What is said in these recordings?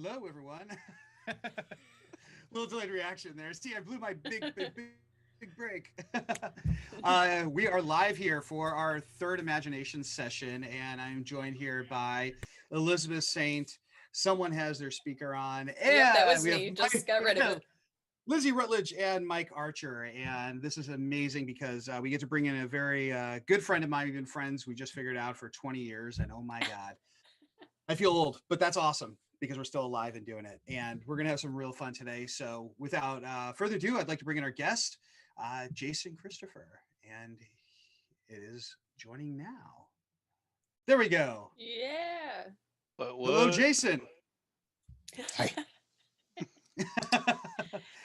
Hello, everyone. Little delayed reaction there. See, I blew my big break. We are live here for our third imagination session, and I'm joined here by Elizabeth Saint. Someone has their speaker on, and Yep, that was we me. have Just got rid of it. Lindsay Rutledge and Mike Archer, and this is amazing because we get to bring in a very good friend of mine. We've been friends. We just figured out for 20 years, and oh my god, I feel old, but that's awesome because we're still alive and doing it. And we're going to have some real fun today. So without further ado, I'd like to bring in our guest, Jason Christopher. And it is joining now. There we go. Yeah. Hello, Jason. Hi.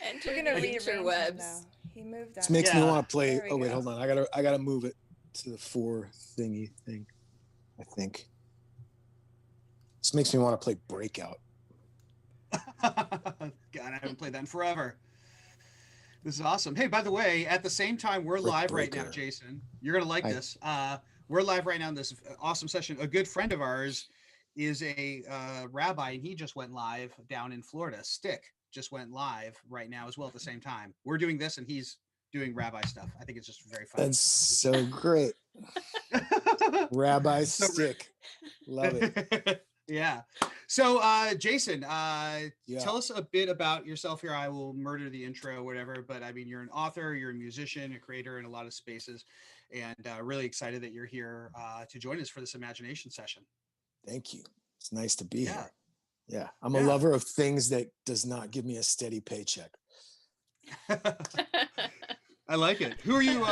Enter the interwebs. Now. He moved. This makes me want to play. Oh wait, hold on. I gotta move it to the 4 thingy thing. I think. This makes me want to play Breakout. God, I haven't played that in forever. This is awesome. Hey, by the way, at the same time, we're live right now, Jason. You're going to like this. We're live right now in this awesome session. A good friend of ours is a rabbi, and he just went live down in Florida. Stick just went live right now as well at the same time. We're doing this, and he's doing rabbi stuff. I think it's just very fun. That's so great. Rabbi Stick. Love it. Yeah. So, Jason, tell us a bit about yourself here. I will murder the intro, whatever. But I mean, you're an author, you're a musician, a creator in a lot of spaces, and really excited that you're here to join us for this imagination session. Thank you. It's nice to be here. Yeah. I'm a lover of things that does not give me a steady paycheck. I like it. Who are you?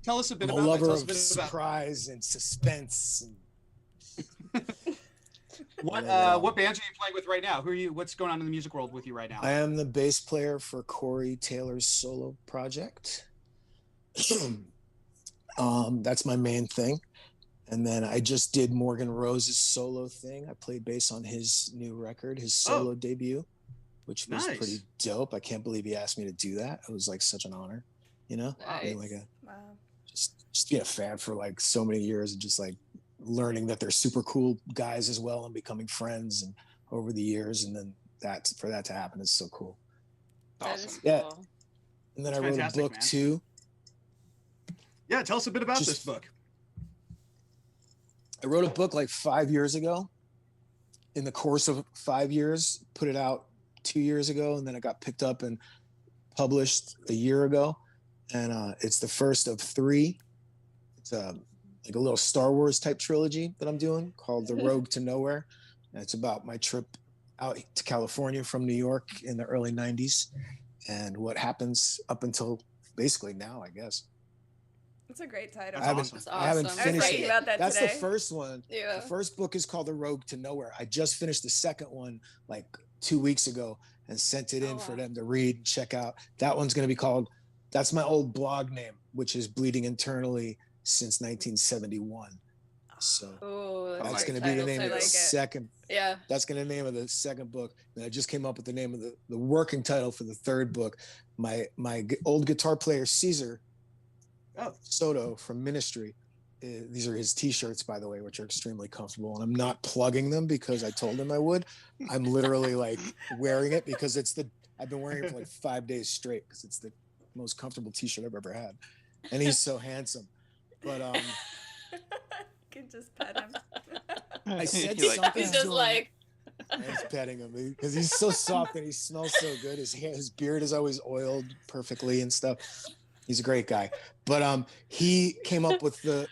Tell us a bit about. I'm a lover of surprise and suspense. What bands are you playing with right now? Who are you? What's going on in the music world with you right now? I am the bass player for Corey Taylor's solo project. That's my main thing. And then I just did Morgan Rose's solo thing. I played bass on his new record, his solo debut, which was pretty dope. I can't believe he asked me to do that. It was like such an honor, you know? Nice. Like just being a fan for like so many years and just like learning that they're super cool guys as well and becoming friends and over the years, and then for that to happen is so cool. Awesome. Yeah. And then I wrote a book too. Yeah, tell us a bit about this book. I wrote a book like 5 years ago. In the course of 5 years, put it out 2 years ago, and then it got picked up and published a year ago. And it's the first of 3. It's like a little Star Wars type trilogy that I'm doing called The Road to Nowhere. And it's about my trip out to California from New York in the early 90s and what happens up until basically now, I guess. It's a great title. I haven't finished it. About That's today. the first one. Yeah. The first book is called The Road to Nowhere. I just finished the second one like 2 weeks ago and sent it in for them to read and check out. That one's going to be called, that's my old blog name, which is Bleeding Internally since 1971. So that's going to be the name of the second. Yeah. That's going to be the name of the second book. And I just came up with the name of the working title for the third book. My old guitar player, Caesar Soto from Ministry. These are his t-shirts, by the way, which are extremely comfortable. And I'm not plugging them because I told him I would. I'm literally like wearing it because I've been wearing it for like 5 days straight because it's the most comfortable t-shirt I've ever had. And he's so handsome. But you can just pet him. I said something. He's just like I was petting him because he's so soft and he smells so good. His beard is always oiled perfectly and stuff. He's a great guy. But he came up with the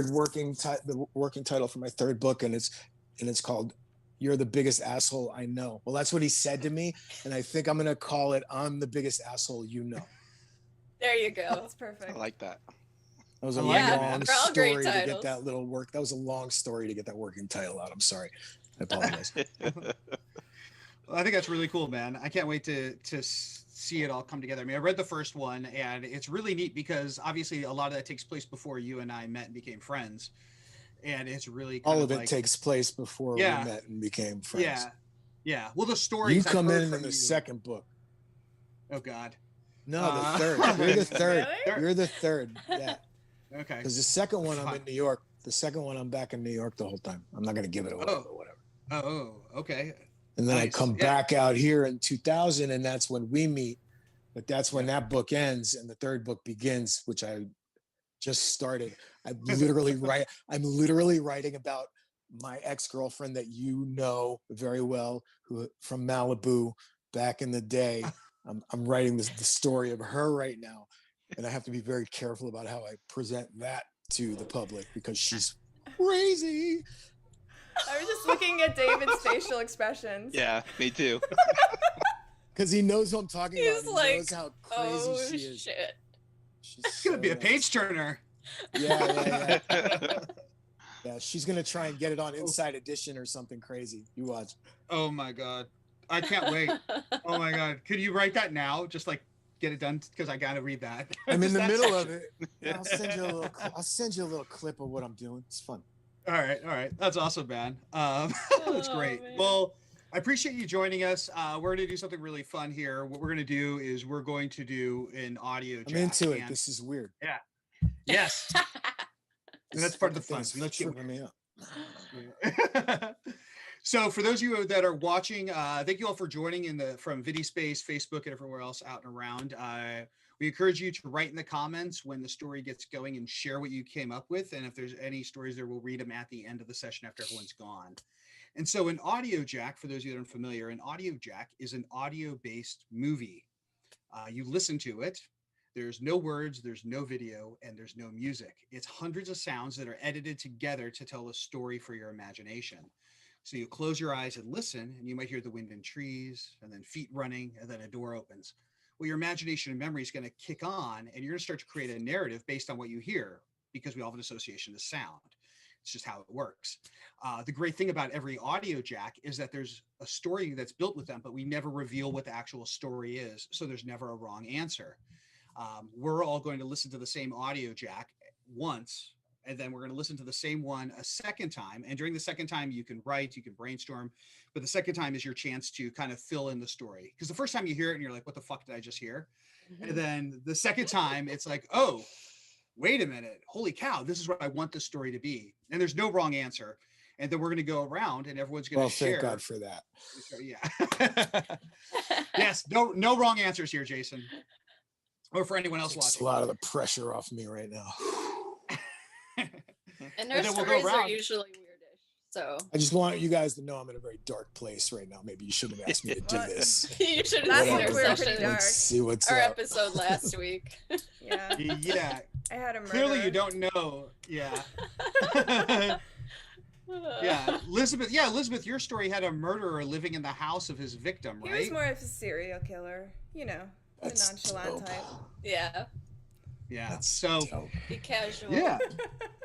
working title for my third book, and it's called "You're the Biggest Asshole I Know." Well, that's what he said to me, and I think I'm gonna call it "I'm the Biggest Asshole You Know." There you go. That's perfect. I like that. That was a long story to get that little work. That was a long story to get that working title out. I'm sorry. I apologize. Well, I think that's really cool, man. I can't wait to see it all come together. I mean, I read the first one, and it's really neat because obviously a lot of that takes place before you and I met and became friends. And it's really all of it takes place before we met and became friends. Yeah. Yeah. Well, the stories you come in the second book. Oh God. No, the third. You're the third. Really? You're the third. Yeah. Okay. Because the second one I'm in New York. The second one I'm back in New York the whole time. I'm not gonna give it away, but whatever. Oh, okay. And then I Nice. come Yeah. back out here in 2000, and that's when we meet. But that's when that book ends and the third book begins, which I just started. I'm literally writing about my ex-girlfriend that you know very well, who from Malibu back in the day. I'm writing the story of her right now, and I have to be very careful about how I present that to the public because she's crazy. I was just looking at David's facial expressions. Yeah, me too. Because he knows who I'm talking about. He's He like, knows how crazy oh she is. shit. She's It's gonna so be a nuts. page turner. Yeah. Yeah, she's gonna try and get it on Inside Edition or something crazy. You watch. Oh my god, I can't wait. Oh my god, could you write that now? Just like get it done because I gotta read that. I'm in Just the that middle section. of it. I'll send you a little. I'll send you a little clip of what I'm doing. It's fun. All right, that's awesome, man. That's Oh, great. man. Well, I appreciate you joining us. We're gonna do something really fun here. What we're gonna do is we're going to do an audio. I'm into it. This is weird. Yes, and that's part of the fun. Thing's Let's get tripping me up. So for those of you that are watching, thank you all for joining from VidiSpace, Facebook, and everywhere else out and around. We encourage you to write in the comments when the story gets going and share what you came up with. And if there's any stories there, we'll read them at the end of the session after everyone's gone. And so an Audiojack, for those of you that aren't familiar, an Audiojack is an audio-based movie. You listen to it. There's no words, there's no video, and there's no music. It's hundreds of sounds that are edited together to tell a story for your imagination. So you close your eyes and listen, and you might hear the wind in trees, and then feet running, and then a door opens. Well, your imagination and memory is going to kick on, and you're going to start to create a narrative based on what you hear, because we all have an association to sound. It's just how it works. The great thing about every Audiojack is that there's a story that's built with them, but we never reveal what the actual story is, so there's never a wrong answer. We're all going to listen to the same Audiojack once, and then we're going to listen to the same one a second time. And during the second time, you can write, you can brainstorm, but the second time is your chance to kind of fill in the story. Because the first time you hear it and you're like, what the fuck did I just hear? And then the second time it's like, oh, wait a minute, holy cow, this is what I want the story to be. And there's no wrong answer. And then we're going to go around and everyone's going to share. Thank God for that. Yeah. Yes, no wrong answers here, Jason. Or for anyone else Takes watching. a lot of the pressure off me right now. And their And then we'll go stories are around. usually weirdish. So I just want you guys to know I'm in a very dark place right now. Maybe you shouldn't have asked me to do What? this. you should Last have week seen we our were pretty session, dark. Let's see what's our up. episode last week. Yeah. Yeah, I had a murderer. clearly you don't know. Yeah. Yeah, Elizabeth, your story had a murderer living in the house of his victim, He right? was more of a serial killer. You know, the That's nonchalant dope. type. Yeah, Yeah. That's So dope. be casual. yeah,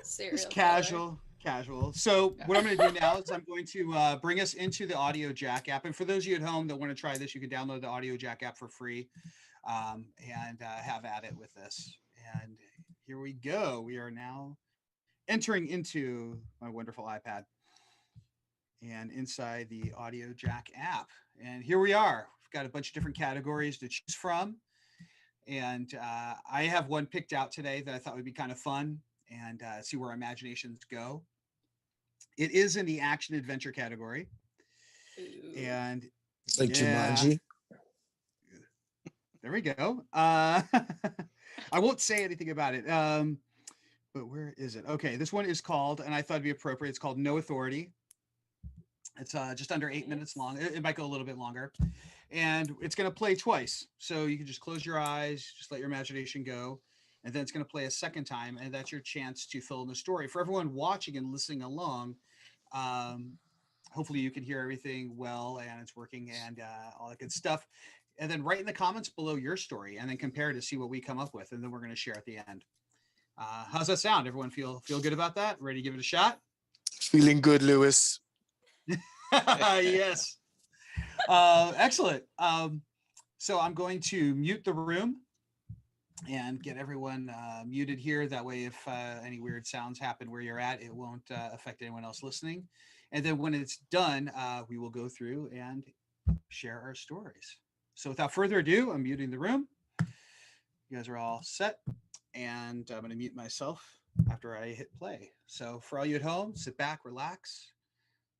Serial it's killer. casual. So what I'm going to do now is I'm going to bring us into the Audiojack app. And for those of you at home that want to try this, you can download the Audiojack app for free and have at it with this. And here we go. We are now entering into my wonderful iPad and inside the Audiojack app. And here we are. We've got a bunch of different categories to choose from. And I have one picked out today that I thought would be kind of fun and see where our imaginations go. It is in the action adventure category. Ooh. And It's like yeah. Jumanji. there we go. I won't say anything about it. But where is it? Okay, this one is called, and I thought it'd be appropriate, it's called No Authority. It's just under 8 minutes long. It might go a little bit longer. And it's going to play twice. So you can just close your eyes, just let your imagination go. And then it's going to play a second time. And that's your chance to fill in the story. For everyone watching and listening along, hopefully you can hear everything well and it's working and all that good stuff. And then write in the comments below your story and then compare to see what we come up with. And then we're going to share at the end. How's that sound? Everyone feel good about that? Ready to give it a shot? Feeling good, Lewis. Yes. Excellent. So I'm going to mute the room and get everyone muted here. That way, if any weird sounds happen where you're at, it won't affect anyone else listening. And then when it's done, we will go through and share our stories. So without further ado, I'm muting the room. You guys are all set. And I'm going to mute myself after I hit play. So for all you at home, sit back, relax,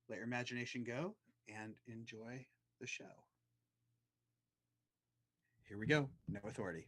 let your imagination go, and enjoy the show. Here we go. No authority.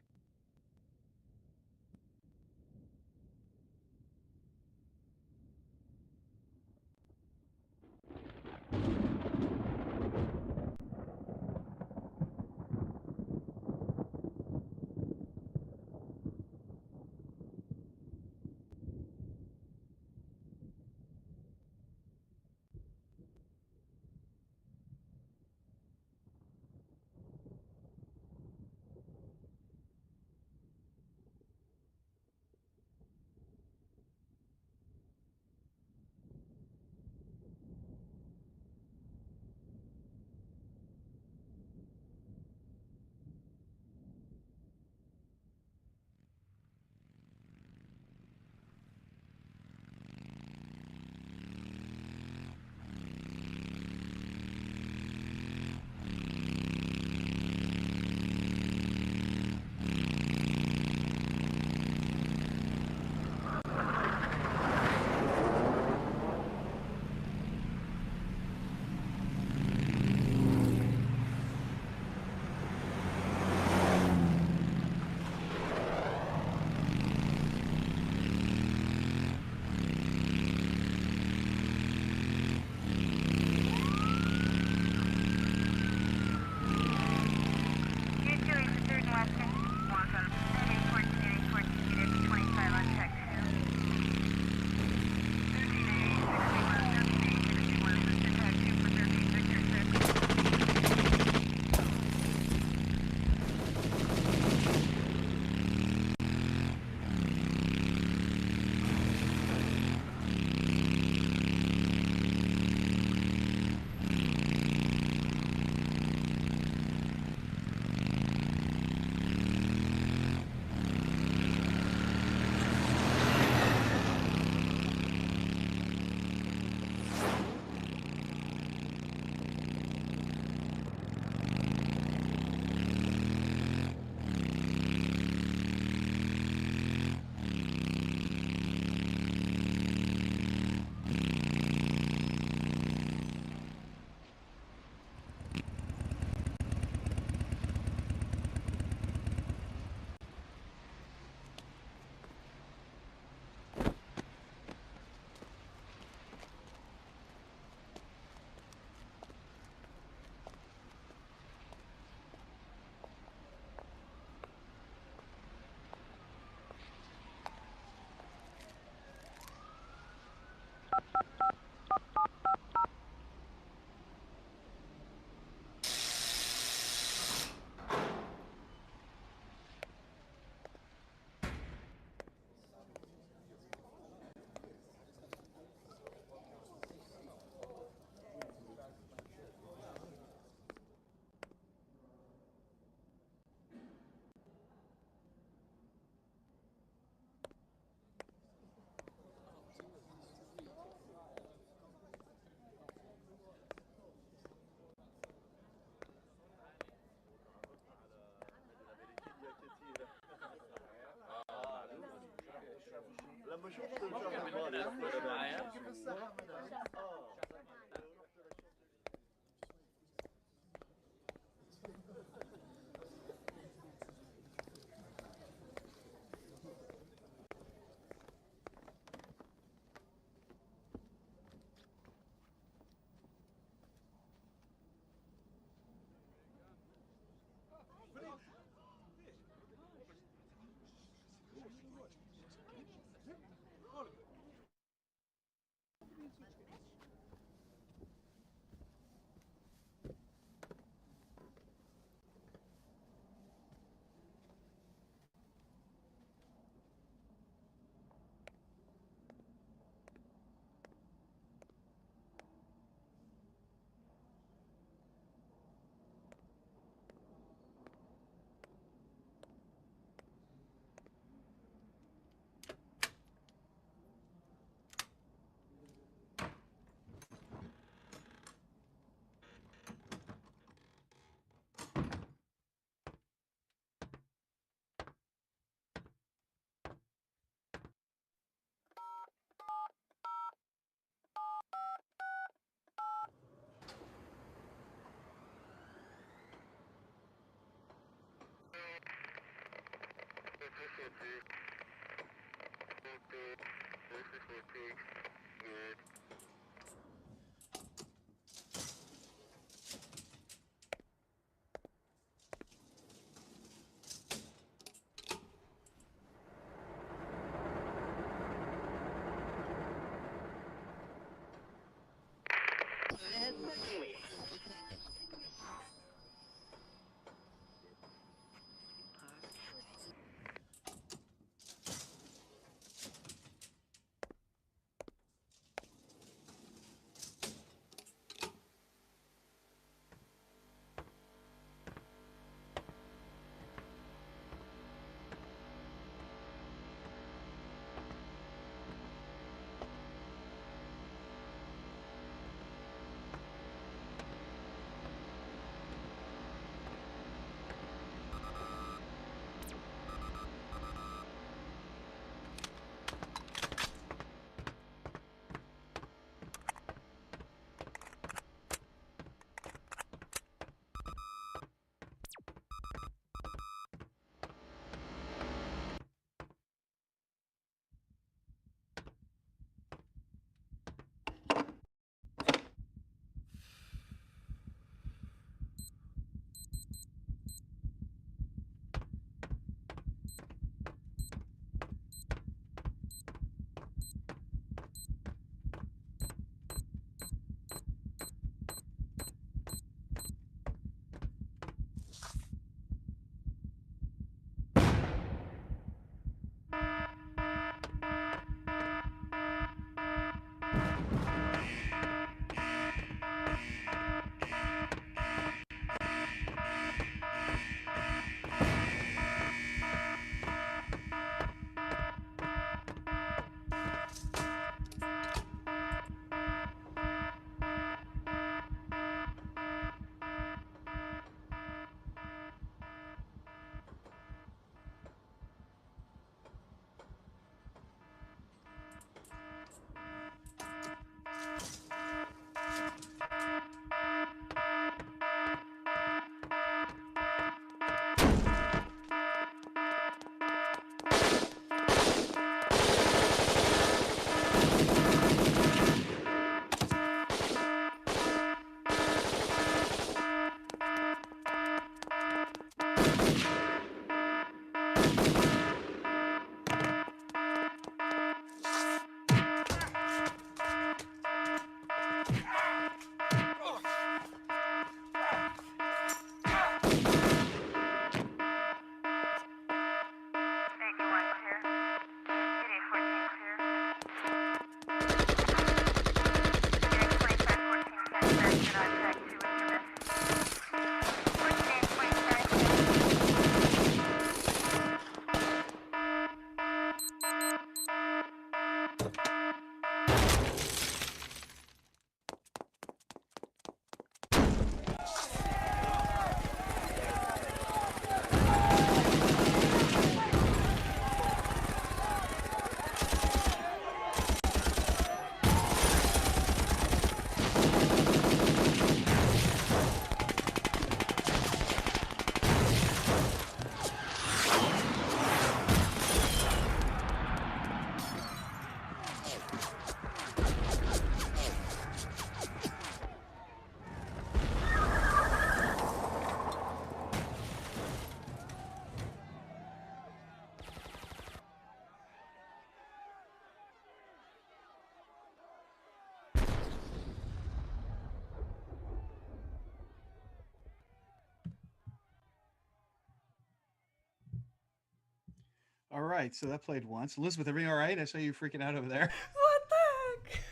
All right, so that played once. Elizabeth, everything all right? I saw you freaking out over there. What the heck?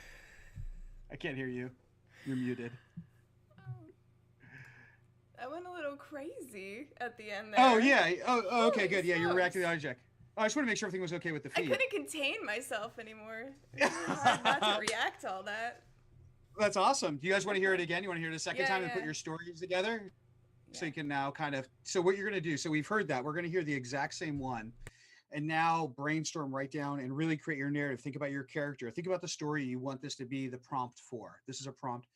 I can't hear you. You're muted. I went a little crazy at the end there. Oh yeah. Oh, okay, Holy good. Yeah, you're reacting to the smokes. audiojack. Oh, I just want to make sure everything was okay with the I feed. couldn't contain myself anymore. It was really hard not to react to all that. That's awesome. Do you guys want to hear it again? You want to hear it a second Yeah, time and put yeah. your stories together? So Yeah. you can now kind of. So what you're going to do? So we've heard that we're going to hear the exact same one, and now brainstorm, write down, and really create your narrative. Think about your character. Think about the story you want this to be the prompt for. This is a prompt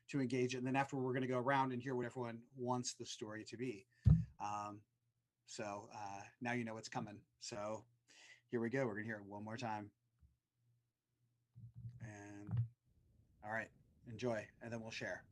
to engage it, and then afterward we're going to go around and hear what everyone wants the story to be. So now you know what's coming. So here we go. We're going to hear it one more time. All right, enjoy, and then we'll share.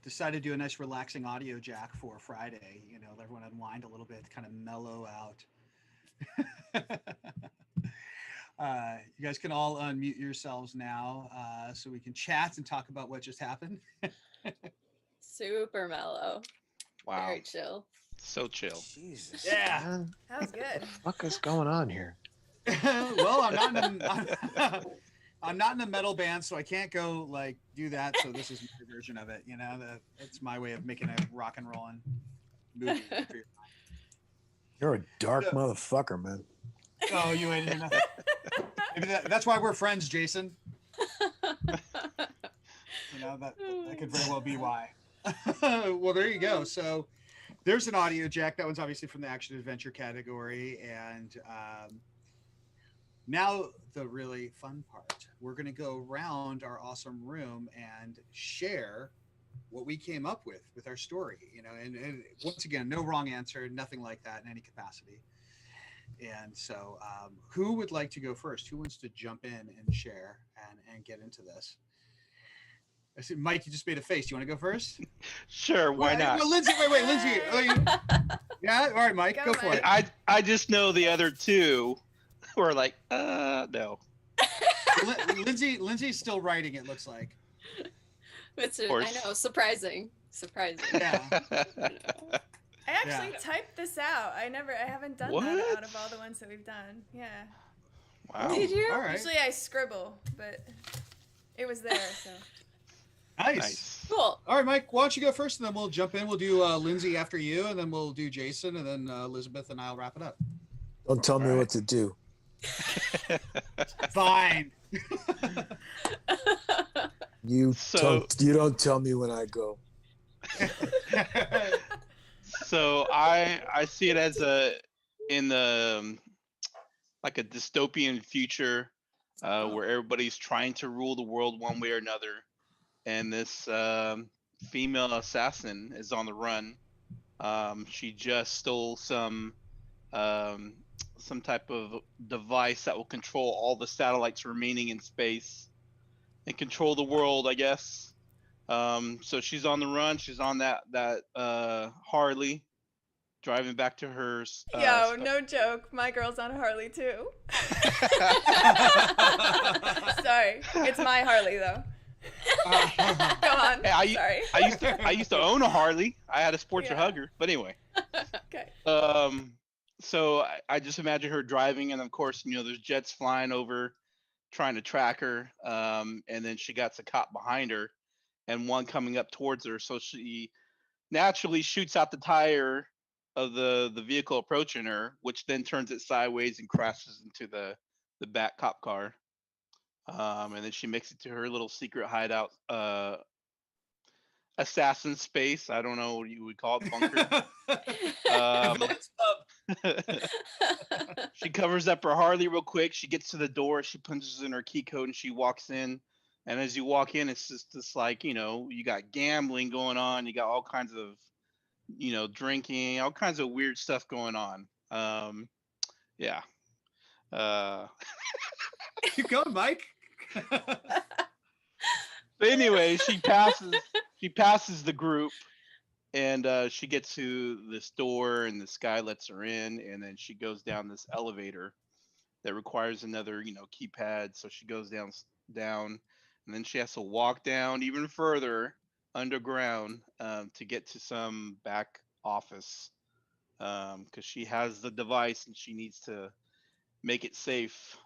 Decided to do a nice relaxing audio jack for Friday. You know, let everyone unwind a little bit, kind of mellow out. You guys can all unmute yourselves now so we can chat and talk about what just happened. Super mellow. Wow. Very chill. So chill. Jesus. Yeah. Man. That was good. What the fuck is going on here? Well, I'm not in a metal band, so I can't go like do that. So this is my version of it. You know, that's my way of making a rock and rollin' movie. You're a dark motherfucker, man. Oh, you ain't hear nothing. Maybe that's why we're friends, Jason. That could very well be why. Well, there you go. So there's an audio jack. That one's obviously from the action adventure category. And now the really fun part. We're going to go around our awesome room and share what we came up with our story, and once again, no wrong answer, nothing like that in any capacity. And so who would like to go first? Who wants to jump in and share and get into this? I see Mike, you just made a face. You want to go first? Sure, why not? Well, Lindsay, wait, Lindsay. Yeah, all right, Mike, go for it. I just know the other two were like, no. Lindsay's still writing, it looks like. I know, surprising. Yeah. I actually typed this out. I haven't done that out of all the ones that we've done. Yeah. Wow. Did you? All right. Usually I scribble, but it was there, so. Nice. Cool. All right, Mike, why don't you go first, and then we'll jump in. We'll do Lindsay after you, and then we'll do Jason, and then Elizabeth, and I'll wrap it up. Don't tell me what to do. Fine. You don't tell me when I go. So I see it as in the like a dystopian future where everybody's trying to rule the world one way or another, and this female assassin is on the run. She just stole some type of device that will control all the satellites remaining in space and control the world, I guess. So she's on the run. She's on that Harley, driving back to her. Yo, no joke. My girl's on a Harley too. Sorry, it's my Harley though. Go on. Hey, Sorry. I used to own a Harley. I had a Sportster Hugger, but anyway. Okay. So I just imagine her driving, and of course, there's jets flying over, trying to track her. And then she got a cop behind her, and one coming up towards her. So she naturally shoots out the tire of the vehicle approaching her, which then turns it sideways and crashes into the back cop car. And then she makes it to her little secret hideout, assassin space. I don't know what you would call it, bunker. She covers up her Harley real quick. She gets to the door. She punches in her key code and she walks in. And as you walk in, it's just this like, you got gambling going on. You got all kinds of, drinking, all kinds of weird stuff going on. Yeah. Keep going, Mike. But anyway, she passes the group, and she gets to this door, and this guy lets her in, and then she goes down this elevator that requires another, keypad. So she goes down, and then she has to walk down even further underground to get to some back office because she has the device and she needs to make it safe.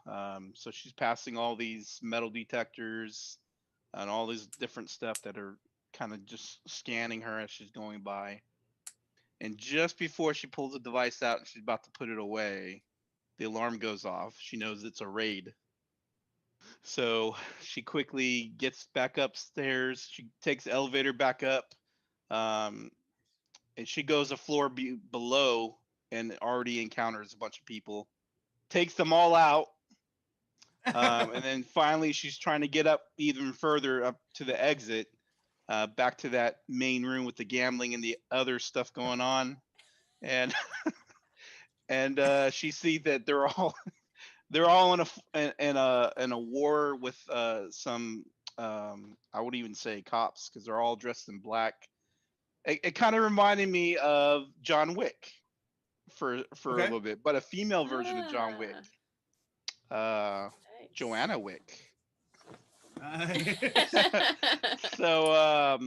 So she's passing all these metal detectors and all these different stuff that are kind of just scanning her as she's going by. And just before she pulls the device out and she's about to put it away, the alarm goes off. She knows it's a raid. So she quickly gets back upstairs. She takes the elevator back up. And she goes a floor below and already encounters a bunch of people. Takes them all out. And then finally she's trying to get up even further up to the exit, back to that main room with the gambling and the other stuff going on. And she sees that they're all in a war with some I wouldn't even say cops because they're all dressed in black. It kind of reminded me of John Wick for a little bit, but a female version of John Wick. Nice. Joanna Wick. So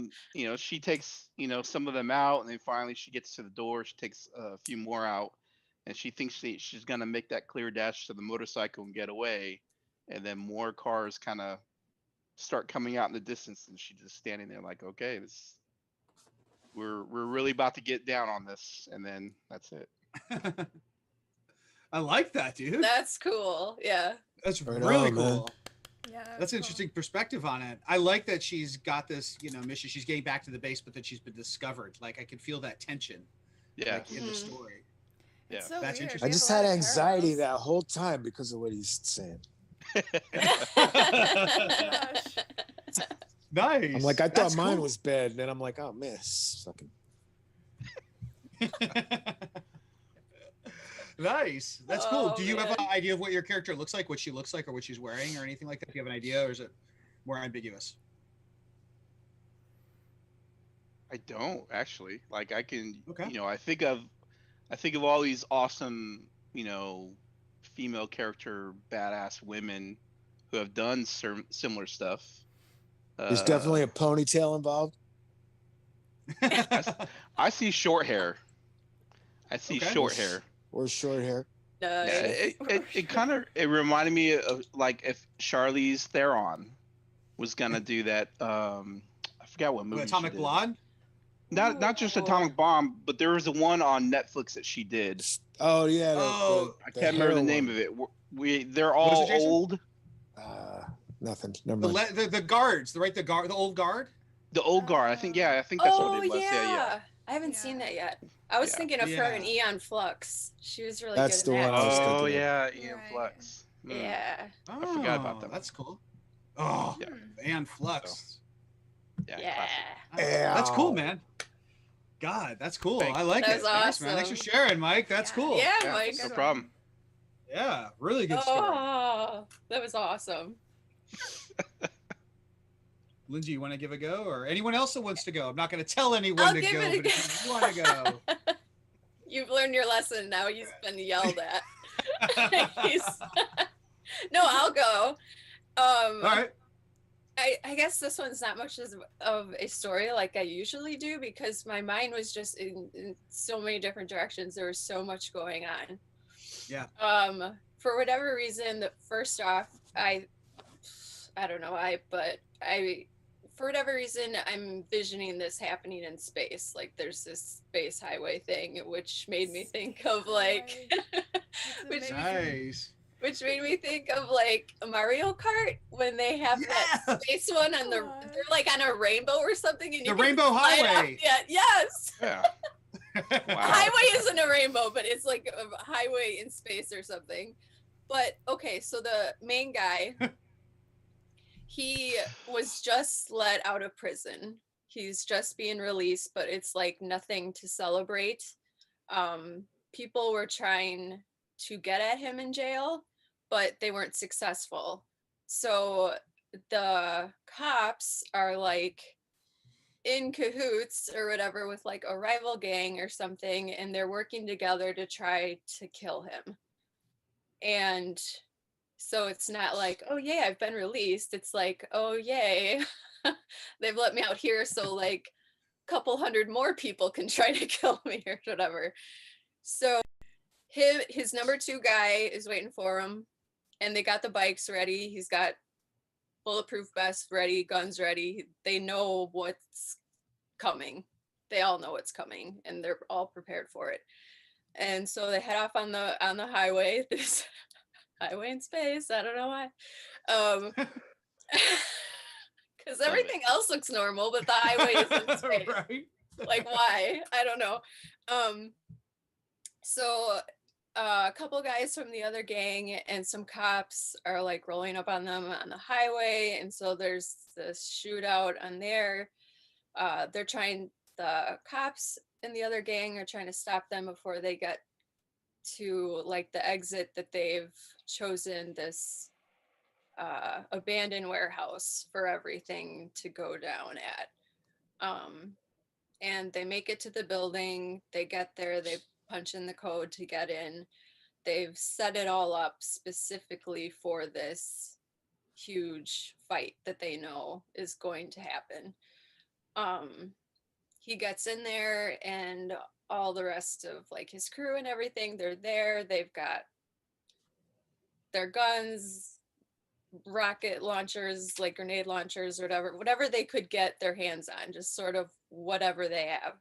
she takes some of them out, and then finally she gets to the door. She takes a few more out, and she thinks she's gonna make that clear dash to the motorcycle and get away, and then more cars kind of start coming out in the distance, and she's just standing there like, okay, we're really about to get down on this, and then that's it. I like that, dude. That's cool. Yeah. That's Right really on, cool. man. Yeah, That's an cool. interesting perspective on it. I like that she's got this, mission. She's getting back to the base, but that she's been discovered. Like, I can feel that tension, Yeah. like, in the story. It's Yeah. so That's weird. interesting. I We have just a lot had of anxiety parallels. that whole time because of what he's saying. Gosh. Nice. I'm like, I That's thought mine cool. was bad, and then I'm like, oh man, it's fucking. Nice. That's cool. Oh, Do you have man. an idea of what your character looks like, what she looks like, or what she's wearing, or anything like that? Do you have an idea, or is it more ambiguous? I don't actually. Like I can, Okay. I think of all these awesome, female character badass women who have done similar stuff. There's definitely a ponytail involved. I see short hair. I see Okay. short hair. Or short hair. Yeah, Nice. it kind of reminded me of like if Charlize Theron was gonna do that. I forgot what movie. Atomic she did. Blonde? Not just Ooh. Atomic Bomb, but there was a one on Netflix that she did. Oh yeah. Oh, I can't remember the name of it. They're What is all it, Jason? old. Nothing. Never The mind. the guards, the old guard. The old guard. I think that's Oh, what it was. Yeah. I haven't seen Yeah. that yet. I was Yeah. thinking of her in Yeah. Eon Flux. She was really That's good in the that. one I was Oh thinking of. yeah, Ian Right. Flux. Yeah. Oh, forgot about that one. That's cool. Oh, Yeah. and Flux. Yeah. Yeah. classic. That's cool, Ow. man. God, that's cool. Thanks. I like That it. was Thanks, man. Thanks for awesome. sharing, Mike. That's Yeah. cool. Yeah, Yeah, Mike. no problem. Yeah, really good story. Oh, that was awesome. Lindsay, you want to give a go, or anyone else that wants to go? I'm not going to tell anyone I'll to give go, it a but if you want to go. You've learned your lesson. Now he's been yelled at. No, I'll go. All right. I guess this one's not much of a story like I usually do because my mind was just in so many different directions. There was so much going on. Yeah. For whatever reason, first off, I don't know why, but for whatever reason, I'm envisioning this happening in space. Like there's this space highway thing, which made me think of like, That's Nice. which made me think of like Mario Kart when they have that Yes! space one on they're like on a rainbow or something. And you The can Rainbow fly off Highway. it. Yes. Yeah. A Wow. highway isn't a rainbow, but it's like a highway in space or something. But okay, so the main guy, he was just let out of prison. He's just being released, but it's like nothing to celebrate. People were trying to get at him in jail, but they weren't successful. So the cops are like in cahoots or whatever with like a rival gang or something, and they're working together to try to kill him. And so it's not like, oh yay, I've been released. It's like, oh yay, they've let me out here so like a couple hundred more people can try to kill me or whatever. So his number 2 guy is waiting for him, and they got the bikes ready. He's got bulletproof vests ready, guns ready. They know what's coming. They all know what's coming, and they're all prepared for it. And so they head off on the highway. This highway in space. I don't know why. Because everything else looks normal, but the highway is in space. Right. Like why? I don't know. So a couple guys from the other gang and some cops are like rolling up on them on the highway, and so there's this shootout on there. The cops and the other gang are trying to stop them before they get to like the exit that they've chosen, this abandoned warehouse for everything to go down at. And they make it to the building. They get there, they punch in the code to get in. They've set it all up specifically for this huge fight that they know is going to happen. He gets in there, and all the rest of like his crew and everything, they're there. They've got their guns, rocket launchers, like grenade launchers or whatever they could get their hands on, just sort of whatever they have.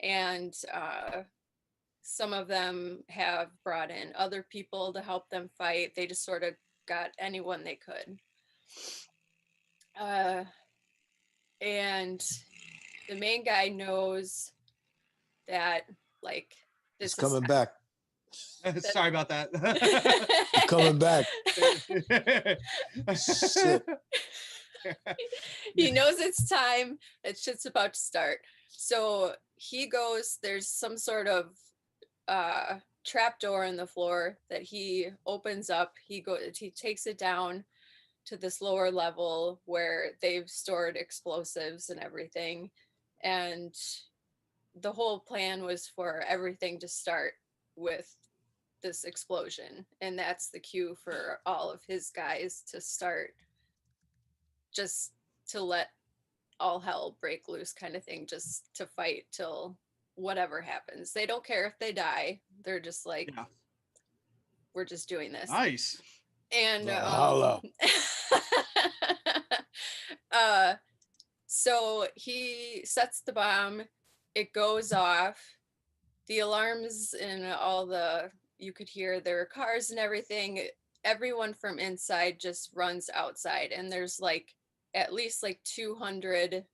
And some of them have brought in other people to help them fight. They just sort of got anyone they could. And the main guy knows that like this It's coming back. Sorry about that. It's coming back. Shit. He knows it's time, that shit's about to start. So he goes, there's some sort of trap door in the floor that he opens up. He takes it down to this lower level where they've stored explosives and everything. And the whole plan was for everything to start with this explosion. And that's the cue for all of his guys to start, just to let all hell break loose kind of thing, just to fight till whatever happens. They don't care if they die. They're just like, Yeah. we're just doing this. Nice. And so he sets the bomb, it goes off, the alarms and all the, you could hear their cars and everything. Everyone from inside just runs outside, and there's like at least like 200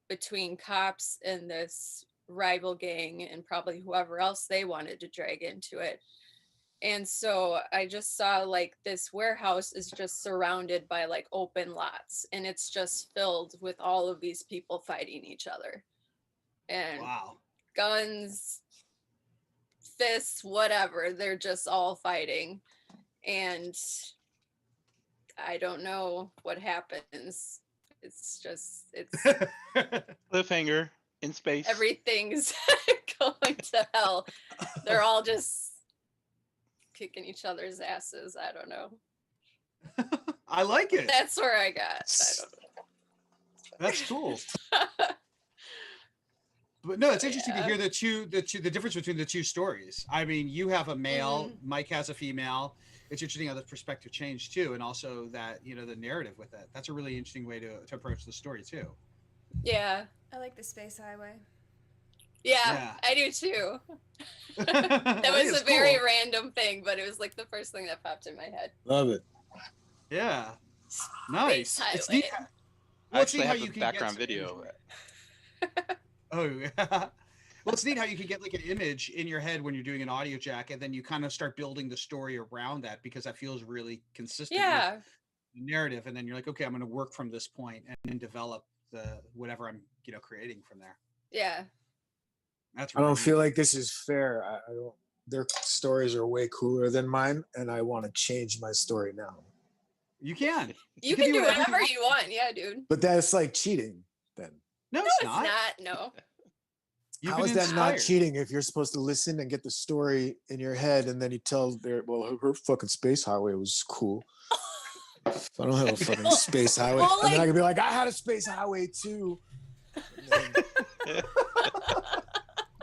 between cops and this rival gang and probably whoever else they wanted to drag into it. And so I just saw like this warehouse is just surrounded by like open lots, and it's just filled with all of these people fighting each other. And Wow. guns, fists, whatever, they're just all fighting. And I don't know what happens. It's Cliffhanger in space. everything's going to hell. They're all just kicking each other's asses. I don't know. I like it. That's where I got. I don't know. That's cool. But no, it's interesting to hear the difference between the two stories. I mean, you have a male, Mike has a female. It's interesting how the perspective changed too, and also that, you know, the narrative with it. That's a really interesting way to approach the story too. Yeah. I like the space highway. Yeah, I do too. That was a very random thing, but it was like the first thing that popped in my head. Love it. Yeah. Nice. Space It's neat. highway. I actually how have you the can background get video. Oh, yeah. Well, it's neat how you can get like an image in your head when you're doing an audio jack, and then you kind of start building the story around that, because that feels really consistent with the narrative. And then you're like, okay, I'm going to work from this point and then develop the whatever I'm, you know, creating from there. Yeah. That's I really don't neat. feel like this is fair. I don't. Their stories are way cooler than mine, and I want to change my story now. You can. You can do whatever you want. Yeah, dude. But that's like cheating then. No, No, it's it's not. No. You've How been is that not inspired. cheating if you're supposed to listen and get the story in your head, and then you tell her fucking space highway was cool. I don't have a fucking space highway. Well, And then I like- can be like, I had a space highway too. And then-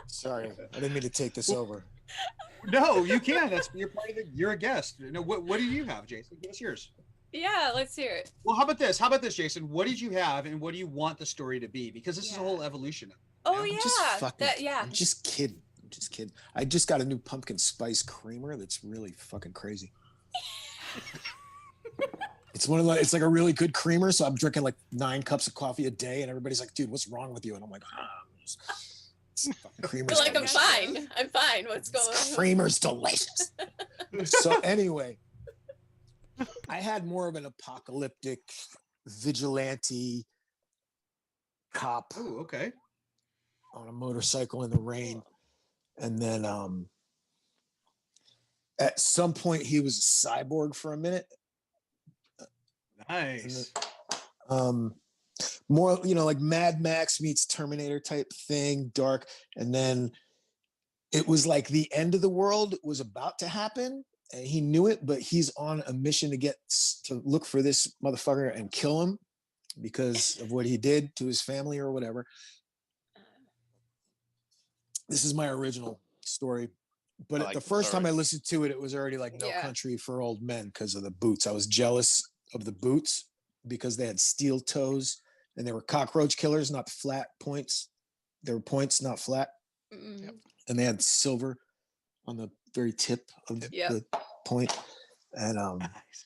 Sorry, I didn't mean to take this over. No, you can. That's you're part of the. You're a guest. No, what do you have, Jason? Give us yours. Yeah, let's hear it. Well, how about this? How about this, Jason? What did you have, and what do you want the story to be? Because this is a whole evolution. Oh I'm yeah, just fucking, yeah. I'm just kidding. I'm just kidding. I just got a new pumpkin spice creamer that's really fucking crazy. It's one of the, it's like a really good creamer. So I'm drinking like 9 cups of coffee a day, and everybody's like, "Dude, what's wrong with you?" And I'm like, creamer's You're like, I'm delicious. fine. I'm fine. What's going on? Creamer's delicious. So anyway, I had more of an apocalyptic vigilante cop Oh, okay. on a motorcycle in the rain. And then at some point he was a cyborg for a minute. Nice. More, you know, like Mad Max meets Terminator type thing, dark. And then it was like the end of the world was about to happen, and he knew it, but he's on a mission to look for this motherfucker and kill him because of what he did to his family or whatever. This is my original story, but I like the the first time story. I listened to it, it was already like No Yeah. Country for Old Men because of the boots. I was jealous of the boots because they had steel toes and they were cockroach killers, not flat points. They were points, not flat. Mm-mm. And they had silver on the very tip of Yep. the point. And Nice.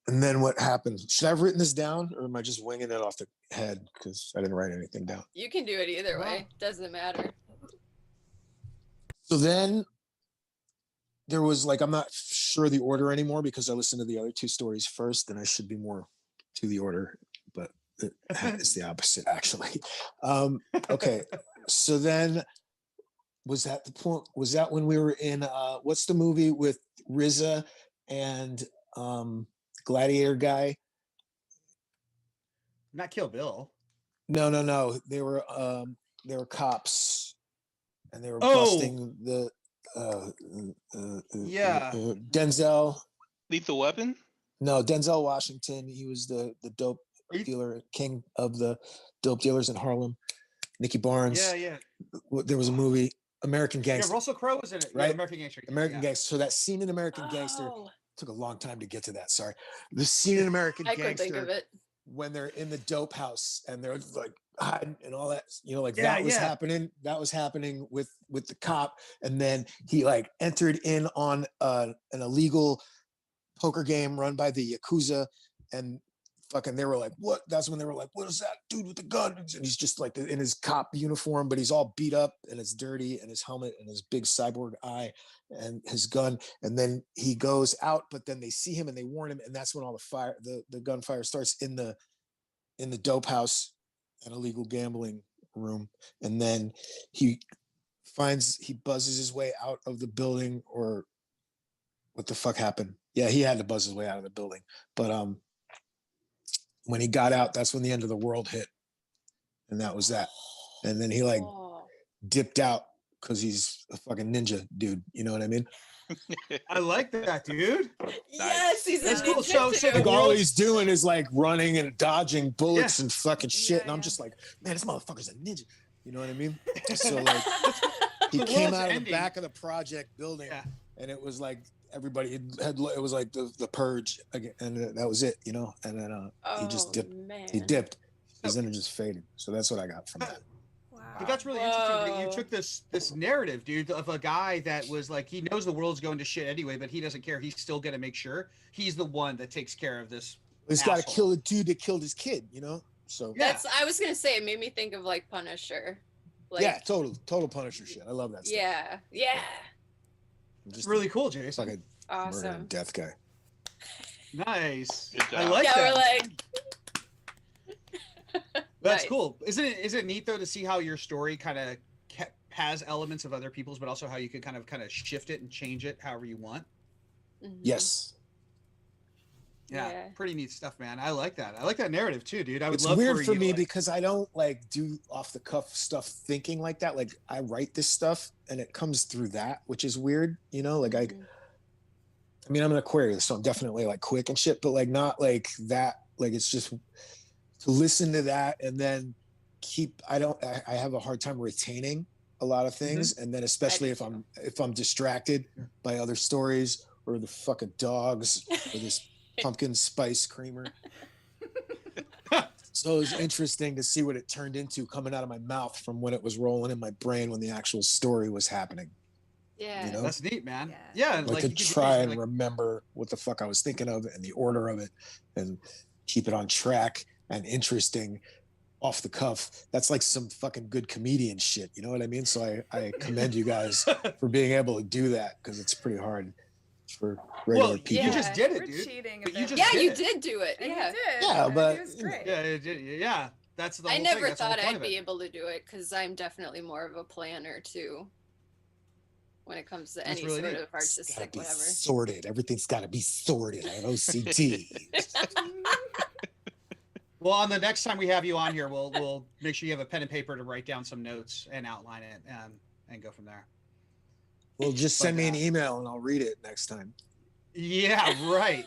And then what happened? Should I have written this down, or am I just winging it off the head because I didn't write anything down? You can do it either way. Doesn't matter. So then there was like, I'm not sure the order anymore because I listened to the other 2 stories first, and I should be more to the order, but it's the opposite actually. Okay, so then was that the point? Was that when we were in what's the movie with RZA and Gladiator guy? Not Kill Bill. No. They were cops, and they were busting the Denzel. Lethal Weapon? No, Denzel Washington. He was the dope dealer, king of the dope dealers in Harlem. Nicky Barnes. Yeah. There was a movie, American Gangster. Yeah, Russell Crowe was in it. Right? Yeah, American Gangster. American Gangster. So that scene in American Gangster took a long time to get to that. Sorry. The scene in American I Gangster. could think of it. When they're in the dope house and they're like hiding and all that, that was happening. That was happening with the cop, and then he like entered in on an illegal poker game run by the Yakuza, and fucking they were like, what? That's when they were like, what is that dude with the gun? And he's just like in his cop uniform, but he's all beat up and it's dirty, and his helmet and his big cyborg eye and his gun. And then he goes out, but then they see him and they warn him, and that's when all the fire, the gunfire starts in the dope house and illegal gambling room. And then he buzzes his way out of the building, or what the fuck happened? Yeah, he had to buzz his way out of the building. But when he got out, that's when the end of the world hit. And that was that. And then he like dipped out because he's a fucking ninja dude. You know what I mean? I like that, dude. Yes, he's a cool. ninja So too. Like all he's doing is like running and dodging bullets and fucking shit. And I'm just like, man, this motherfucker's a ninja. You know what I mean? So like he came out of the back of the project building, and it was like everybody it was like the purge again, and that was it, you know. And then he just dipped. Man. He dipped. His then it just faded. So that's what I got from that. But that's really interesting that you took this narrative, dude, of a guy that was like, he knows the world's going to shit anyway, but he doesn't care. He's still gonna make sure he's the one that takes care of this. He's got to kill a dude that killed his kid, you know. So That's I was gonna say, it made me think of like Punisher. Like, yeah, total Punisher shit. I love that stuff. Yeah. I'm just Really cool, Jason. like a murder Awesome. and death guy. Nice. Good job. I like Yeah, that. we're like That's Nice. cool. Isn't it neat though to see how your story kind of has elements of other people's, but also how you could kind of shift it and change it however you want? Mhm. Yes. Yeah, pretty neat stuff, man. I like that. I like that narrative too, dude. I would It's love weird for you, me like- because I don't like do off the cuff stuff thinking like that. Like I write this stuff and it comes through that, which is weird, you know. Like I mean, I'm an Aquarius, so I'm definitely like quick and shit, but like not like that. Like it's just to listen to that and then I have a hard time retaining a lot of things, and then especially if I'm distracted by other stories or the fucking dogs or this pumpkin spice creamer. So it was interesting to see what it turned into coming out of my mouth from when it was rolling in my brain when the actual story was happening. Yeah. You know? That's neat, man. Yeah, Like to try and remember what the fuck I was thinking of and the order of it and keep it on track and interesting off the cuff. That's like some fucking good comedian shit. You know what I mean? So I commend you guys for being able to do that, because it's pretty hard for regular people. You just did it, We're dude. cheating a But bit. you just Yeah, did you it. did do it. And Yeah. you did. Yeah, and but- it was great. Yeah, that's the I whole never thing. That's the whole thought point I'd of it. be able to do it because I'm definitely more of a planner too when it comes to That's any really sort neat. of It's gotta artistic be whatever. sorted. Everything's got to be sorted. I have OCD. Well, on the next time we have you on here, we'll make sure you have a pen and paper to write down some notes and outline it and go from there. Well, just send me an email and I'll read it next time. Yeah, right.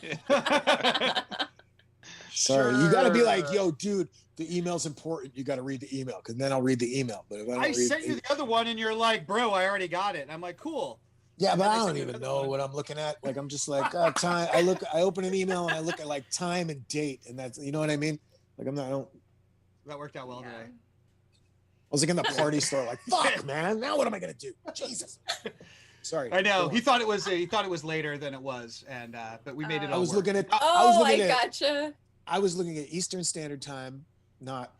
Sorry, you got to be like, Sure. yo, dude, the email's important. You got to read the email, because then I'll read the email. But if I don't I read sent you the other one and you're like, bro, I already got it. And I'm like, cool. yeah, but then I I don't sent you even another know one. what I'm looking at. Like, I'm just like, time. I open an email and I look at like time and date, and that's, you know what I mean? Like, I That worked out well Yeah. was like in the party store, like, fuck, man, now what am I gonna do? Jesus. Sorry. I know go he on. thought it was later than it was, and but we made it. I All was work. looking at. Oh, I gotcha. I was looking at Eastern Standard Time, not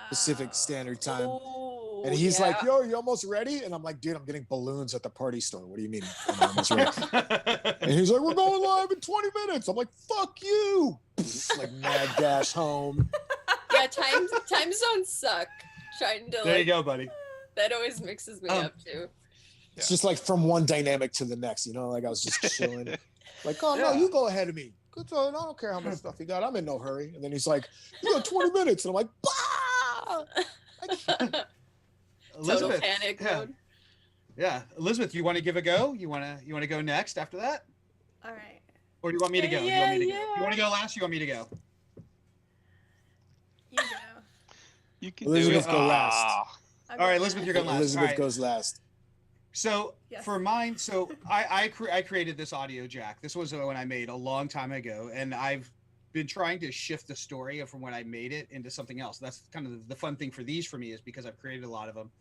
Pacific Standard Time. Oh, And he's like, yeah. "Yo, you almost ready?" And I'm like, "Dude, I'm getting balloons at the party store. What do you mean I'm almost ready?" And he's like, "We're going live in 20 minutes." I'm like, "Fuck you!" Like mad dash home. Yeah, time zones suck. Trying to There you like go, buddy. that always mixes me up too. It's just like from one dynamic to the next, you know. Like I was just chilling. Like, "Oh no, Yeah. you go ahead of me. Good time. I don't care how much stuff you got. I'm in no hurry." And then he's like, "You got 20 minutes," and I'm like, "Bah!" Total Elizabeth, panic yeah. mode. Yeah, Elizabeth, you want to give a go? You want to go next after that, All right. or do you want me to go? Yeah, You want me to go? yeah. You want to go last? Or you want me to go? You go. You can Elizabeth, do it. go last. Ah. I'll All right, go Elizabeth, last. you're going last. Elizabeth All right. goes last. So Yes. for mine, so I created this Audiojack. This was one I made a long time ago, and I've been trying to shift the story from when I made it into something else. That's kind of the fun thing for these for me, is because I've created a lot of them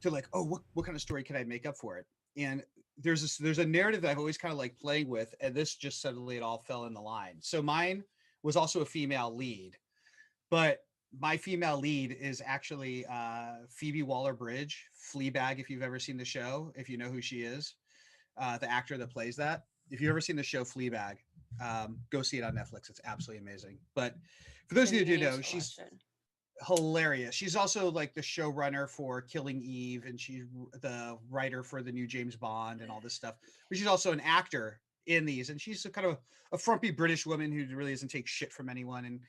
to like, oh, what kind of story can I make up for it? And there's a narrative that I've always kind of like playing with, and this just suddenly it all fell in the line. So mine was also a female lead, but my female lead is actually Phoebe Waller-Bridge, Fleabag. If you've ever seen the show, if you know who she is, the actor that plays that. If you've ever seen the show Fleabag, go see it on Netflix. It's absolutely amazing. But for those of you who do know, she's hilarious. She's also like the showrunner for Killing Eve, and she's the writer for the new James Bond and all this stuff. But she's also an actor in these, and she's a kind of a frumpy British woman who really doesn't take shit from anyone and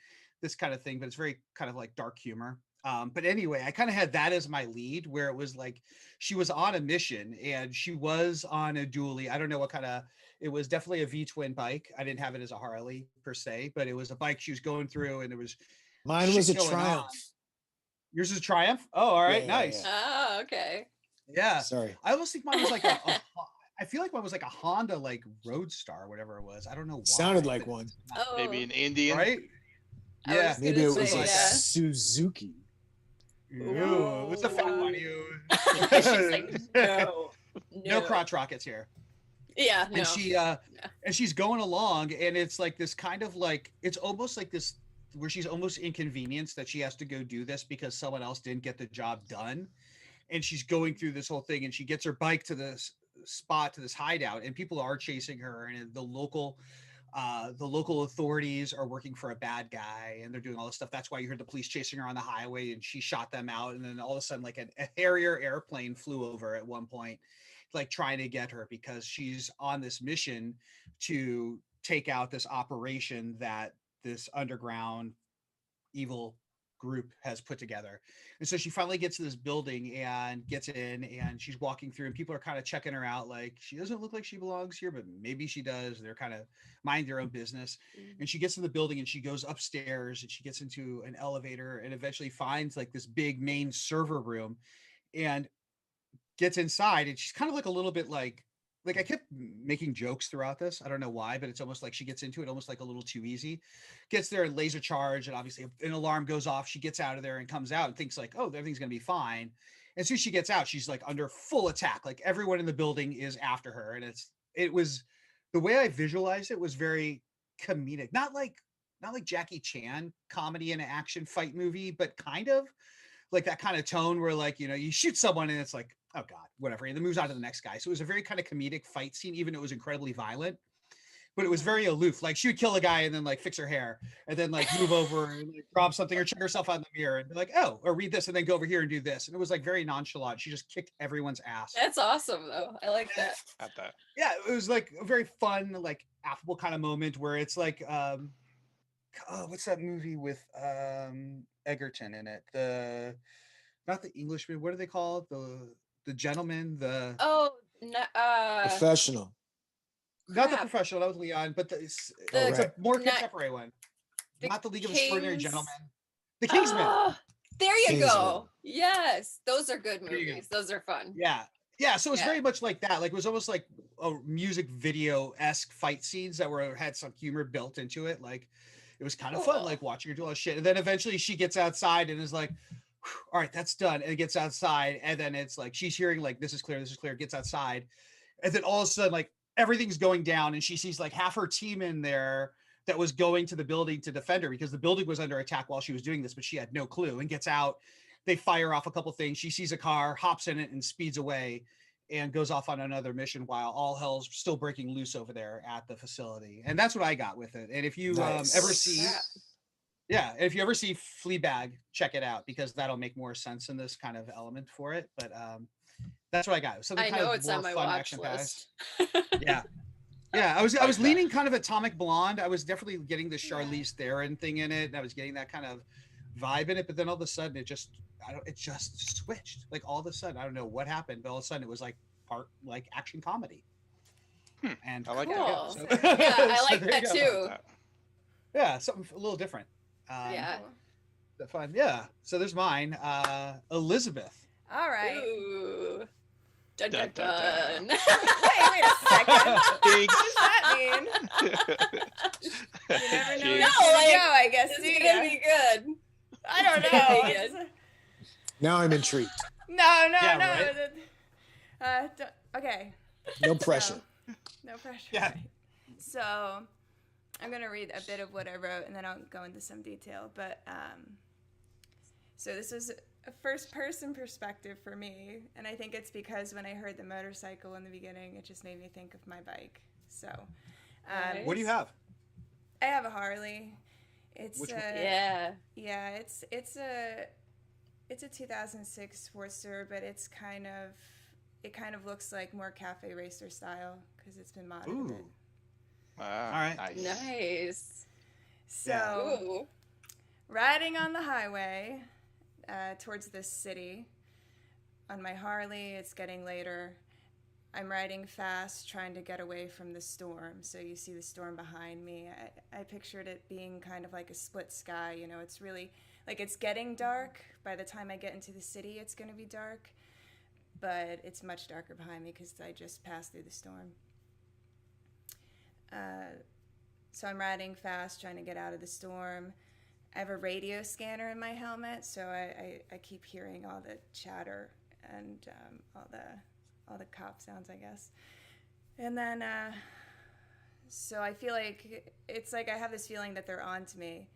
this kind of thing. But it's very kind of like dark humor. But anyway, I kind of had that as my lead, where it was like she was on a mission and she was on a dually. I don't know what kind of. It was definitely a V-twin bike. I didn't have it as a Harley per se, but it was a bike she was going through, and it was. Mine was a shit going on. Triumph. Yours is a Triumph? Oh, all right, Yeah, yeah, nice. Oh, okay. Yeah. Sorry. I almost think mine was like I feel like mine was like a Honda like Roadstar, whatever it was. I don't know why. Sounded like but one. it's not, Oh, Maybe an Indian. right? I Yeah. was Maybe it gonna was say, like yeah. Suzuki. Ooh, it's a fat Wow. one. You. She's like, no. No crotch rockets here. Yeah, no. And she's going along, and it's like this kind of like, it's almost like this where she's almost inconvenienced that she has to go do this because someone else didn't get the job done. And she's going through this whole thing, and she gets her bike to this spot, to this hideout, and people are chasing her, and the local authorities are working for a bad guy, and they're doing all this stuff. That's why you heard the police chasing her on the highway, and she shot them out. And then all of a sudden, like a Harrier airplane flew over at one point, like trying to get her because she's on this mission to take out this operation that this underground evil group has put together. And so she finally gets to this building and gets in, and she's walking through, and people are kind of checking her out, like she doesn't look like she belongs here, but maybe she does. They're kind of mind their own business. And she gets to the building, and she goes upstairs, and she gets into an elevator, and eventually finds like this big main server room, and gets inside. And she's kind of like a little bit like I kept making jokes throughout this. I don't know why, but it's almost like she gets into it almost like a little too easy. Gets there and laser charge, and obviously an alarm goes off. She gets out of there and comes out and thinks like, oh, everything's gonna be fine. And as soon as she gets out, she's like under full attack. Like everyone in the building is after her, and it was the way I visualized it was very comedic, not like Jackie Chan comedy and action fight movie, but kind of like that kind of tone where like, you know, you shoot someone and it's like, oh God, whatever. And then moves on to the next guy. So it was a very kind of comedic fight scene, even though it was incredibly violent, but it was very aloof. Like she would kill a guy and then like fix her hair and then like move over and like, drop something or check herself out in the mirror and be like, oh, or read this and then go over here and do this. And it was like very nonchalant. She just kicked everyone's ass. That's awesome though. I like that. At that. Yeah, it was like a very fun, like affable kind of moment where it's like, oh, what's that movie with Egerton in it? Not the Englishman. What do they call it? The gentleman. Professional. Not the crap. Professional. That was Leon, but it's right. a more Not- contemporary one. The Not the League of Extraordinary Kings- Gentlemen. The Kingsman. Oh, there you Kingsman. go. Yes, those are good There you go. movies. Those are fun. Yeah. So it was Yeah. very much like that. Like it was almost like a music video-esque fight scenes that had some humor built into it. Like it was kind of fun, Cool. like watching her do all this shit. And then eventually she gets outside and is like, all right, that's done. And gets outside. And then it's like, she's hearing like, this is clear, gets outside. And then all of a sudden, like everything's going down, and she sees like half her team in there that was going to the building to defend her because the building was under attack while she was doing this, but she had no clue, and gets out. They fire off a couple things. She sees a car, hops in it, and speeds away and goes off on another mission while all hell's still breaking loose over there at the facility. And that's what I got with it. And if you ever see, if you ever see Fleabag, check it out because that'll make more sense in this kind of element for it. But that's what I got. So I know it's on my watch list. Yeah. Yeah, I was leaning kind of Atomic Blonde. I was definitely getting the Charlize Theron thing in it, and I was getting that kind of vibe in it. But then all of a sudden, it just switched. Like all of a sudden, I don't know what happened, but all of a sudden, it was like part like action comedy. And I like Cool. So, Yeah, I so like there you that go. too. Yeah, something a little different. Yeah. Fun. Yeah. So there's mine. Elizabeth. All right. Ooh. Dun, Dun, dun, dun, dun. Wait a second. Big What does that mean? You never know. Jinx. No, I guess. It's do gonna ya? be good. I don't It's gonna be know. good. Now I'm intrigued. No. Yeah, right? Okay. No pressure. No pressure. Yeah. Right. So I'm gonna read a bit of what I wrote, and then I'll go into some detail. But so this was a first-person perspective for me, and I think it's because when I heard the motorcycle in the beginning, it just made me think of my bike. So, Nice. What do you have? I have a Harley. It's Which one? Yeah. yeah, it's a 2006 Sportster, but it kind of looks like more cafe racer style because it's been modded a bit. Ooh. Wow. All right. Nice. Nice. So, Ooh. riding on the highway towards this city on my Harley, it's getting later. I'm riding fast, trying to get away from the storm. So you see the storm behind me. I pictured it being kind of like a split sky. You know, it's really like it's getting dark. By the time I get into the city, it's going to be dark. But it's much darker behind me because I just passed through the storm. So I'm riding fast, trying to get out of the storm. I have a radio scanner in my helmet, so I keep hearing all the chatter and all the cop sounds, I guess. And then, so I feel like it's like I have this feeling that they're on to me,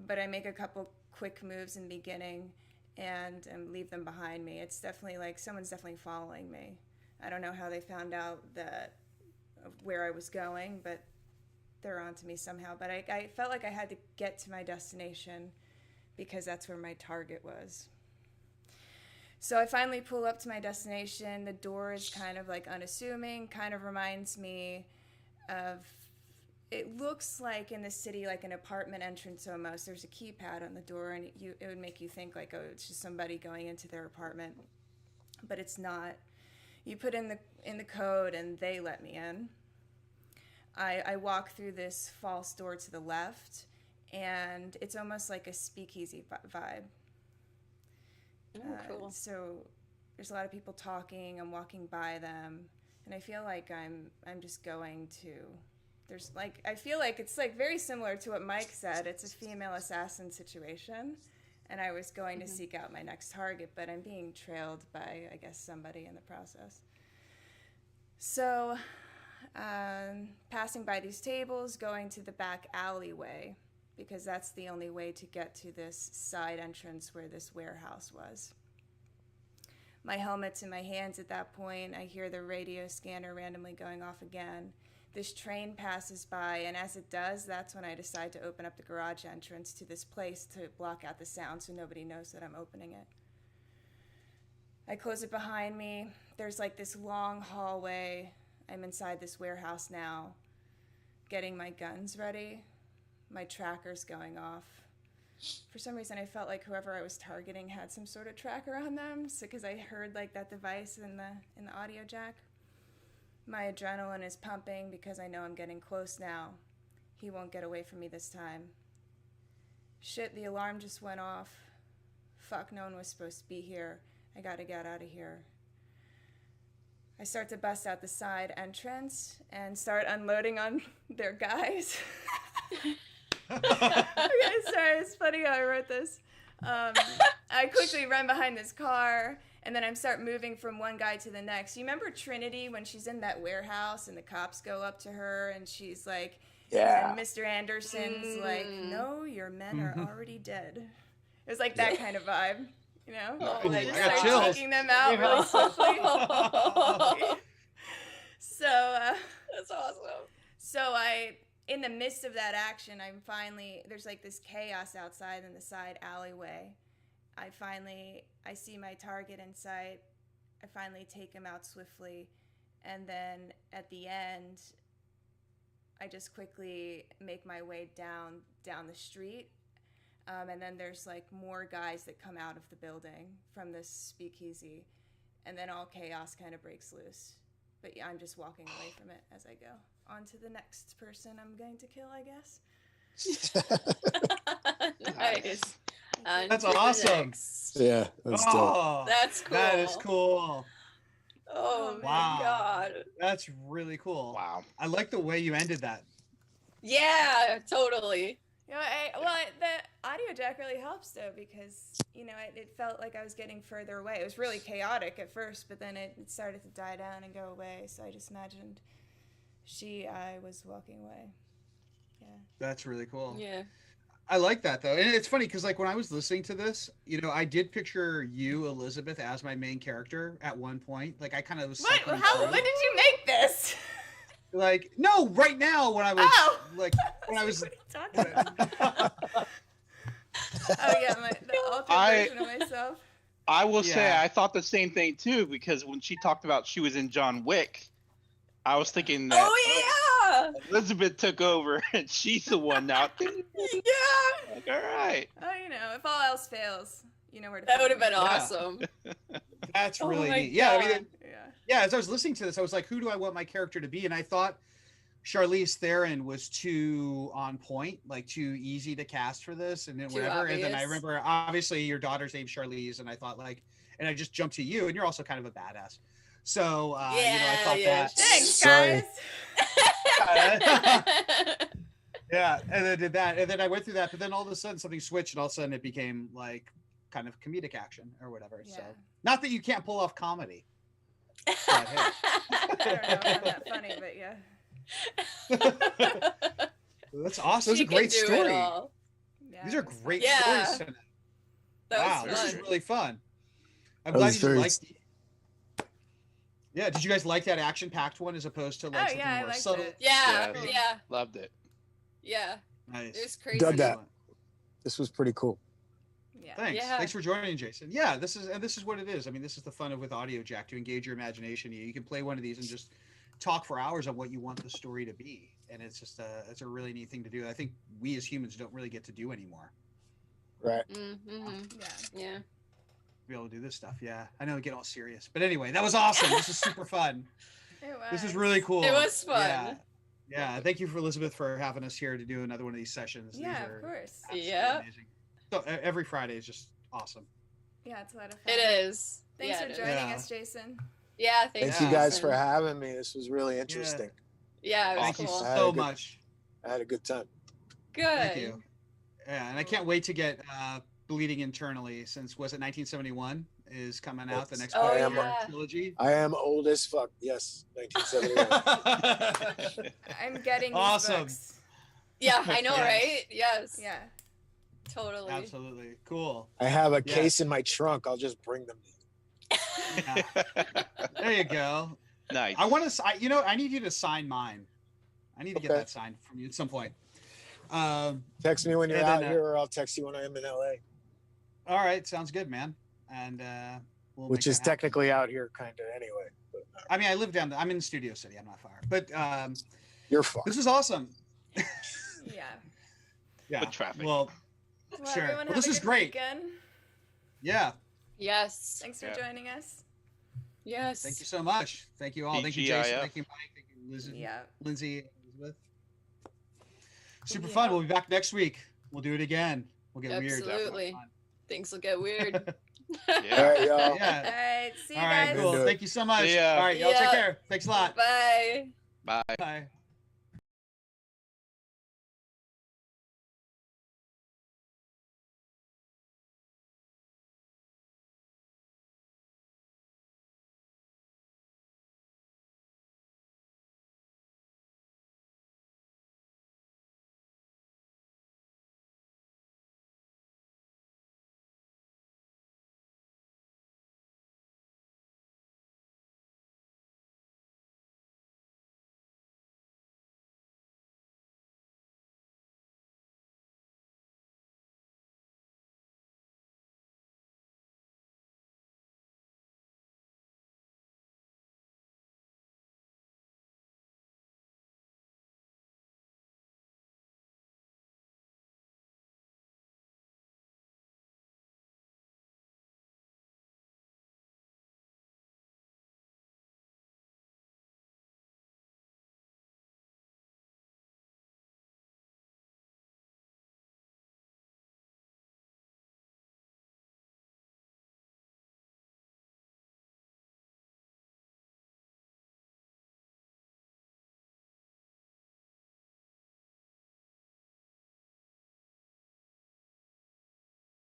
but I make a couple quick moves in the beginning and leave them behind me. It's definitely like someone's definitely following me. I don't know how they found out where I was going, but they're on to me somehow. But I felt like I had to get to my destination because that's where my target was. So I finally pull up to my destination. The door is kind of like unassuming, kind of reminds me of, it looks like in the city like an apartment entrance almost. There's a keypad on the door and it would make you think like, oh, it's just somebody going into their apartment. But it's not. You put in the code and they let me in. I walk through this false door to the left, and it's almost like a speakeasy vibe. Oh, cool. So there's a lot of people talking. I'm walking by them, and I feel like I'm just going to. There's like I feel like it's like very similar to what Mike said. It's a female assassin situation, and I was going to seek out my next target, but I'm being trailed by I guess somebody in the process. So. Passing by these tables, going to the back alleyway, because that's the only way to get to this side entrance where this warehouse was. My helmet's in my hands at that point. I hear the radio scanner randomly going off again. This train passes by, and as it does, that's when I decide to open up the garage entrance to this place to block out the sound so nobody knows that I'm opening it. I close it behind me. There's like this long hallway. I'm inside this warehouse now, getting my guns ready. My tracker's going off. For some reason, I felt like whoever I was targeting had some sort of tracker on them, because I heard like that device in the Audiojack. My adrenaline is pumping because I know I'm getting close now. He won't get away from me this time. Shit, the alarm just went off. Fuck, no one was supposed to be here. I gotta get out of here. I start to bust out the side entrance and start unloading on their guys. Okay, sorry, it's funny how I wrote this. I quickly run behind this car And then I start moving from one guy to the next. You remember Trinity when she's in that warehouse and the cops go up to her and she's like, Yeah. and Mr. Anderson's like, no, your men are Mhm. already dead. It was like that kind of vibe, you know? Oh And my I just I got start chills. taking them out really swiftly. So, That's awesome. so in the midst of that action, there's like this chaos outside in the side alleyway. I see my target in sight. I finally take him out swiftly. And then at the end, I just quickly make my way down the street. And then there's like more guys that come out of the building from this speakeasy. And then all chaos kind of breaks loose. But yeah, I'm just walking away from it as I go. On to the next person I'm going to kill, I guess. Nice. That's On to the awesome. next. Yeah, that's dope. Oh, That's cool. that is cool. Oh my Wow. god. That's really cool. Wow. I like the way you ended that. Yeah, totally. You know, the Audiojack really helps though because it felt like I was getting further away. It was really chaotic at first, but then it started to die down and go away. So I just imagined I was walking away. Yeah. That's really cool. Yeah. I like that though, and it's funny because like when I was listening to this, I did picture you, Elizabeth, as my main character at one point. Like I kind of was. What? cycling When through. did you make this? Like no, right now when I was Oh. like when I was. What are you talking about? Oh yeah, the altered version of myself. I will say Yeah. I thought the same thing too, because when she talked about she was in John Wick, I was thinking that Oh Elizabeth took over and she's the one now. yeah. Yeah. Like, all right. Oh, if all else fails, you know where to That find would have been me. awesome. That's Oh really my neat. Yeah, I mean, God. Yeah. as I was listening to this, I was like, who do I want my character to be? And I thought Charlize Theron was too on point, like too easy to cast for this, and then Too whatever. And then I obvious. remember, obviously, your daughter's named Charlize, and I thought and I just jumped to you, and you're also kind of a badass. So, I thought Yeah, that. Thanks, Sorry. guys. Yeah, and then did that, and then I went through that, but then all of a sudden something switched, and all of a sudden it became like kind of comedic action or whatever. So, Yeah. not that you can't pull off comedy. But, hey. I don't know if I'm that funny, but yeah. That's awesome. That's She a can great do it story. all. Yeah, These are it was great Yeah. stories tonight. That Wow, was this is fun. really fun. I'm That glad was you very- liked. Yeah, did you guys like that action-packed one as opposed to like Oh, something yeah, I more liked subtle? it. Yeah, Yeah. yeah, Loved it. yeah. Nice. It was crazy. Dug that. Excellent. This was pretty cool. Yeah. Thanks. Yeah. Thanks for joining, Jason. Yeah, this is what it is. I mean, this is the fun of with Audiojack, to engage your imagination. You can play one of these and just talk for hours on what you want the story to be, and it's just it's a really neat thing to do. I think we as humans don't really get to do anymore. Right. Mm-hmm. Yeah. Yeah. Be able to do this stuff. Yeah, I know, get all serious, but anyway, that was awesome. This is super fun. It was. This is really cool. It was fun. Yeah. Yeah, thank you for Elizabeth for having us here to do another one of these sessions. These Yeah, are of course. absolutely Yeah. amazing. So every Friday is just awesome. Yeah, it's a lot of fun. It is. Thanks yeah, for it is. joining Yeah. us, Jason. Yeah, Thank thanks. you guys Jason. for having me. This was really interesting. Yeah, it was Thank you cool. I had so a good- much. I had a good time. Good. Thank you. Yeah, and I can't wait to get Bleeding Internally, since was it 1971 is coming out, the next Oh, part of yeah. your trilogy. I am old as fuck. Yes, 1971. I'm getting these Awesome. books. Yeah, I know, Yes. right? Yes. Yeah. Totally. Absolutely. Cool. I have a Yeah. case in my trunk. I'll just bring them. Yeah. There you go. Nice. I want to, I need you to sign mine. I need to get Okay. that signed from you at some point. Text me when you're And out then, here, or I'll text you when I am in LA, All right, sounds good, man. And we'll which make is that happen. technically out here, kind of anyway. But I mean, I live I'm in Studio City. I'm not far, but you're far. this is awesome. Yeah. Yeah. With traffic. Well, Well, Sure. everyone Well, have this a is good great. weekend. yeah. Yes. Thanks for Yeah. joining us. Yes. Thank you so much. Thank you all. Thank you, Jason. TGIF. Thank you, Mike. Thank you, Yeah. Lindsay, Elizabeth. Super Yeah. fun. We'll be back next week. We'll do it again. We'll get weird. Absolutely. Things will get weird. All Yeah. right, y'all. All Yeah. right. See you All right, guys. cool. Do it. Thank you so much. See ya. All right, y'all Yeah. take care. Thanks a lot. Bye. Bye. Bye.